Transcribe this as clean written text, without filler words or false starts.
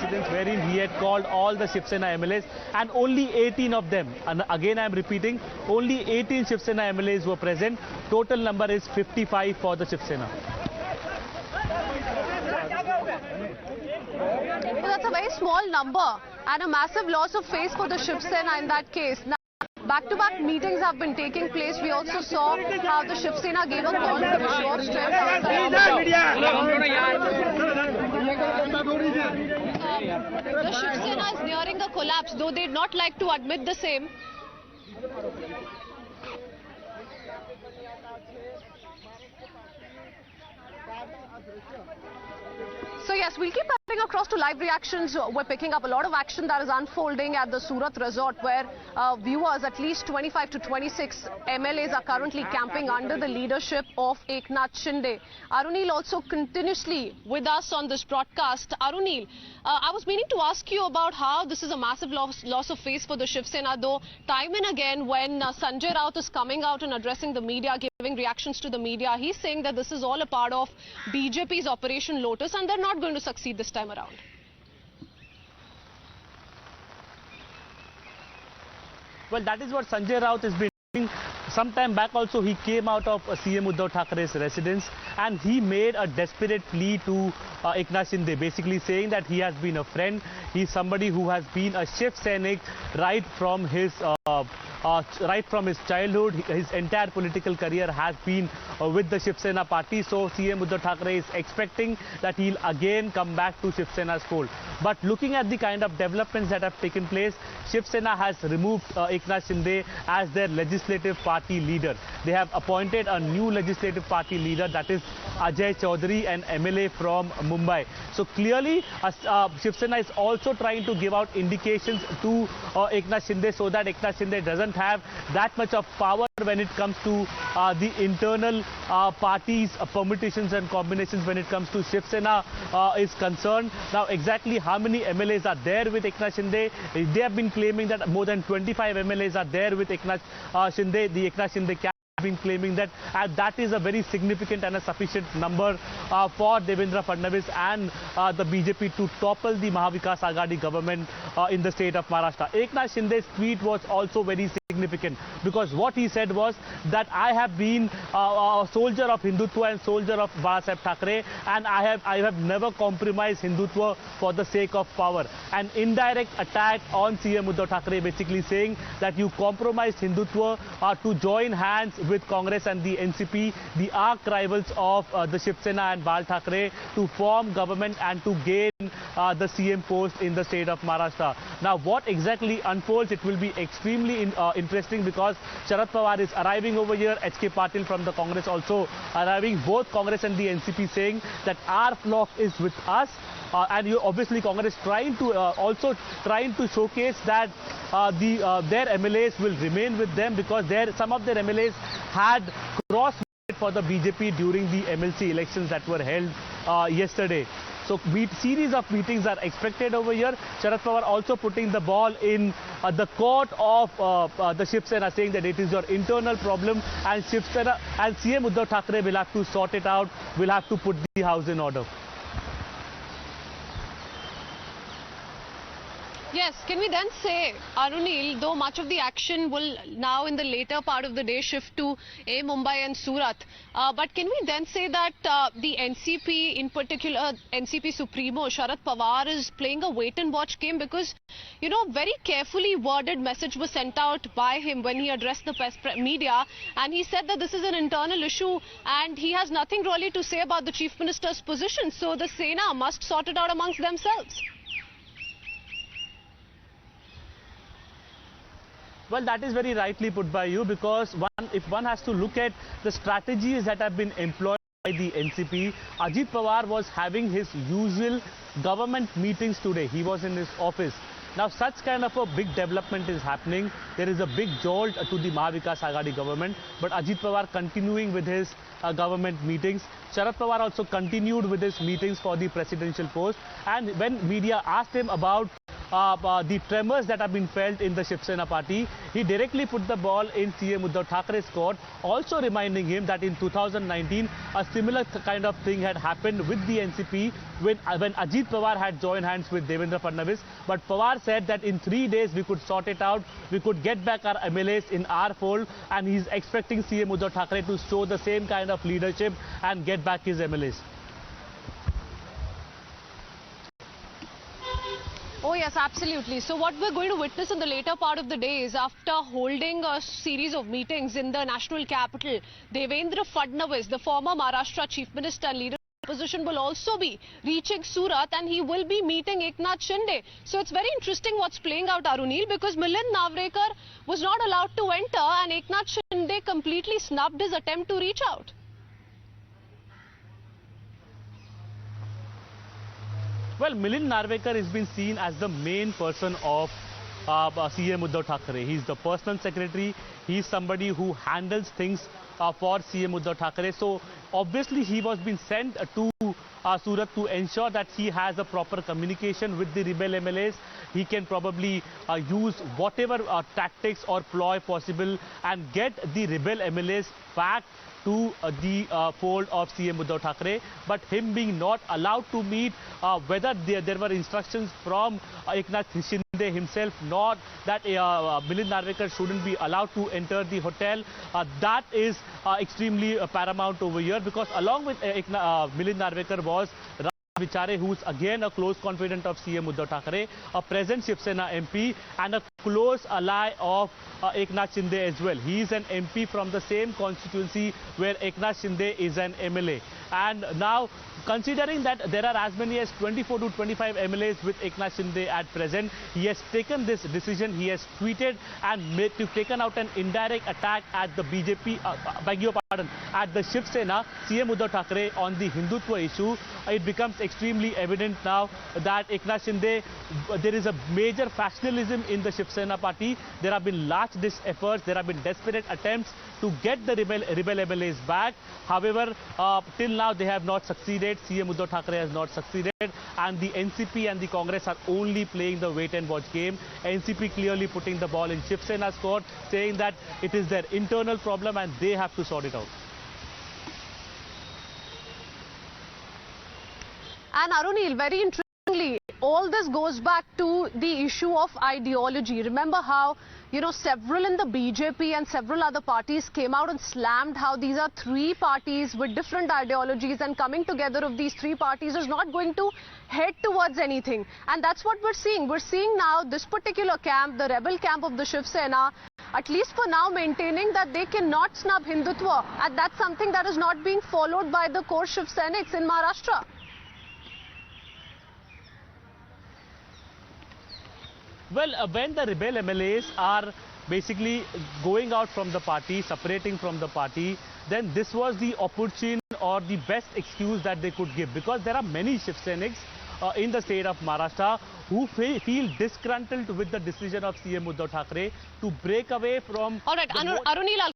residence wherein he had called all the Shiv Sena MLAs, and only 18 of them, and again I am repeating, only 18 Shiv Sena MLAs were present. Total number is 55 for the Shiv Sena. So that's a very small number and a massive loss of face for the Shiv Sena in that case. Now, back-to-back meetings have been taking place. We also saw how the Shiv Sena gave a call for the short strength. The Shiv Sena is nearing a collapse, though they'd not like to admit the same. So yes, we'll keep cutting across to live reactions. We're picking up a lot of action that is unfolding at the Surat resort, where viewers, at least 25 to 26 MLAs are currently camping under the leadership of Eknath Shinde. Arunil also continuously with us on this broadcast. Arunil, I was meaning to ask you about how this is a massive loss of face for the Shiv Sena, though time and again when Sanjay Raut is coming out and addressing the media, giving reactions to the media, he's saying that this is all a part of BJP's Operation Lotus and they're not going to succeed this time around. Well, that is what Sanjay Raut has been doing. Some time back also he came out of CM Uddhav Thackeray's residence and he made a desperate plea to Eknath Shinde, basically saying that he has been a friend. He's somebody who has been a Shiv Sainik right from his childhood. His entire political career has been with the Shiv Sena party. So CM Uddhav Thackeray is expecting that he'll again come back to Shiv Sena's fold. But looking at the kind of developments that have taken place, Shiv Sena has removed Eknath Shinde as their legislative party leader. They have appointed a new legislative party leader, that is Ajay Chaudhary, an MLA from Mumbai. So clearly Shiv Sena is also trying to give out indications to Eknath Shinde so that Eknath Shinde doesn't have that much of power when it comes to the internal parties, permutations and combinations when it comes to Shiv Sena is concerned. Now exactly how many MLAs are there with Eknath Shinde? They have been claiming that more than 25 MLAs are there with Eknath Shinde. The Eknath Shinde camp has been claiming that that is a very significant and a sufficient number for Devendra Fadanvis and the BJP to topple the Mahavikas Aghadi government in the state of Maharashtra. Eknath Shinde's tweet was also very significant because what he said was that I have been a soldier of Hindutva and soldier of Baba Thackeray, and I have never compromised Hindutva for the sake of power. An indirect attack on CM Uddhav Thackeray, basically saying that you compromised Hindutva to join hands with Congress and the NCP, the arch rivals of the Shiv Sena and Bal Thackeray, to form government and to gain the CM post in the state of Maharashtra. Now what exactly unfolds, it will be extremely interesting because Sharad Pawar is arriving over here, HK Patil from the Congress also arriving, both Congress and the NCP saying that our flock is with us. And obviously Congress trying to showcase that their MLAs will remain with them because some of their MLAs had crossed for the BJP during the MLC elections that were held yesterday. So series of meetings are expected over here. Sharad Pawar also putting the ball in the court of the Shiv Sena, saying that it is your internal problem and Shiv Sena and CM Uddhav Thackeray will have to sort it out, will have to put the house in order. Yes, can we then say, Arunil, though much of the action will now in the later part of the day shift to Mumbai and Surat, but can we then say that the NCP, in particular NCP Supremo Sharad Pawar, is playing a wait and watch game because, you know, very carefully worded message was sent out by him when he addressed the media, and he said that this is an internal issue and he has nothing really to say about the Chief Minister's position, so the Sena must sort it out amongst themselves. Well, that is very rightly put by you because if one has to look at the strategies that have been employed by the NCP, Ajit Pawar was having his usual government meetings today. He was in his office. Now, such kind of a big development is happening. There is a big jolt to the Mahavikas Aghadi government, but Ajit Pawar continuing with his government meetings. Sharad Pawar also continued with his meetings for the presidential post. And when media asked him about the tremors that have been felt in the Shiv Sena party, he directly put the ball in CM Uddhav Thackeray's court, also reminding him that in 2019 a similar kind of thing had happened with the NCP when Ajit Pawar had joined hands with Devendra Fadanvis. But Pawar said that in 3 days we could sort it out, we could get back our MLAs in our fold, and he's expecting CM Uddhav Thackeray to show the same kind of leadership and get back his MLAs. Oh yes, absolutely. So what we're going to witness in the later part of the day is, after holding a series of meetings in the national capital, Devendra Fadanvis, the former Maharashtra Chief Minister and leader of the opposition, will also be reaching Surat, and he will be meeting Eknath Shinde. So it's very interesting what's playing out, Arunil, because Milind Narvekar was not allowed to enter and Eknath Shinde completely snubbed his attempt to reach out. Well, Milind Narvekar has been seen as the main person of CM Uddhav Thackeray. He's the personal secretary. He's somebody who handles things for CM Uddhav Thackeray. So obviously he was being sent to Surat to ensure that he has a proper communication with the rebel MLAs. He can probably use whatever tactics or ploy possible and get the rebel MLAs back to the fold of CM Uddhav Thackeray. But him being not allowed to meet, whether there were instructions from Eknath Shinde himself, not that Milind Narvekar shouldn't be allowed to enter the hotel, that is extremely paramount over here, because along with Milind Narvekar was Vichare, who's again a close confidant of CM Uddhav Thackeray, a present Shiv Sena MP and a close ally of Eknath Shinde as well. He is an MP from the same constituency where Eknath Shinde is an MLA. And now, considering that there are as many as 24 to 25 MLAs with Eknath Shinde at present, he has taken this decision. He has tweeted and taken out an indirect attack at the BJP, at the Shiv Sena, CM Uddhav Thackeray on the Hindutva issue. It becomes extremely evident now that Eknath Shinde, there is a major factionalism in the Shiv Sena party. There have been large efforts, there have been desperate attempts to get the rebel MLAs back. However, till now they have not succeeded. CM Uddhav Thackeray has not succeeded, and the NCP and the Congress are only playing the wait and watch game. NCP clearly putting the ball in Shiv Sena's court, saying that it is their internal problem and they have to sort it out. And Arunil, very interestingly, all this goes back to the issue of ideology. Remember how, several in the BJP and several other parties came out and slammed how these are three parties with different ideologies, and coming together of these three parties is not going to head towards anything. And that's what we're seeing. We're seeing now this particular camp, the rebel camp of the Shiv Sena, at least for now, maintaining that they cannot snub Hindutva. And that's something that is not being followed by the core Shiv Senics in Maharashtra. Well, when the rebel MLAs are basically going out from the party, separating from the party, then this was the opportune or the best excuse that they could give, because there are many Shiv Senics in the state of Maharashtra who feel disgruntled with the decision of CM Uddhav Thackeray to break away from... All right, Arunil,